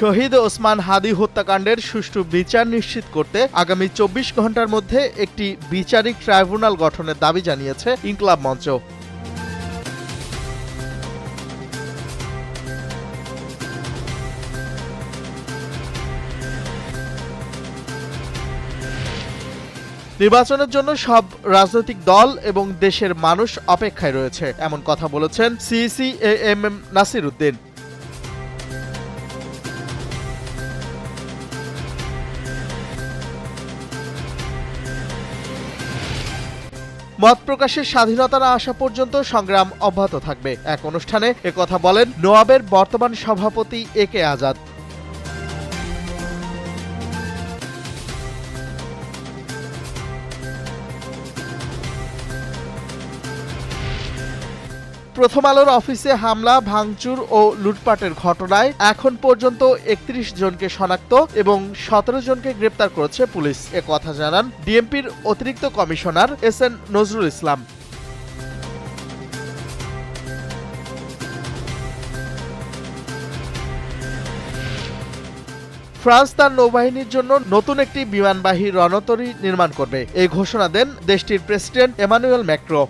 শহীদ ওসমান হাদি হত্যাকাণ্ডের সুষ্ঠু বিচার নিশ্চিত করতে আগামী ২৪ ঘণ্টার মধ্যে একটি বিচারিক ট্রাইব্যুনাল গঠনের দাবি জানিয়েছে ইনকিলাব মঞ্চ। নির্বাচনের জন্য সব রাজনৈতিক দল এবং দেশের মানুষ অপেক্ষায় রয়েছে, এমন কথা বলেছেন সিইসি এম এম নাসির উদ্দিন। মত প্রকাশের স্বাধীনতা না আসা পর্যন্ত সংগ্রাম অব্যাহত থাকবে। এক অনুষ্ঠানে একথা বলেন নোয়াবের বর্তমান সভাপতি এ কে আজাদ। প্রথম আলোর অফিসে হামলা, ভাঙচুর ও লুটপাটের ঘটনায় এখন পর্যন্ত ৩১ জনকে শনাক্ত এবং ১৭ জনকে গ্রেপ্তার করেছে পুলিশ, এ কথা জানান ডিএমপির অতিরিক্ত commissioner S N Nazrul Islam. France তার নৌবাহিনীর জন্য নতুন একটি বিমানবাহী রণতরী নির্মাণ করবে, এই ঘোষণা দেন দেশটির প্রেসিডেন্ট এমানুয়েল ম্যাক্রো।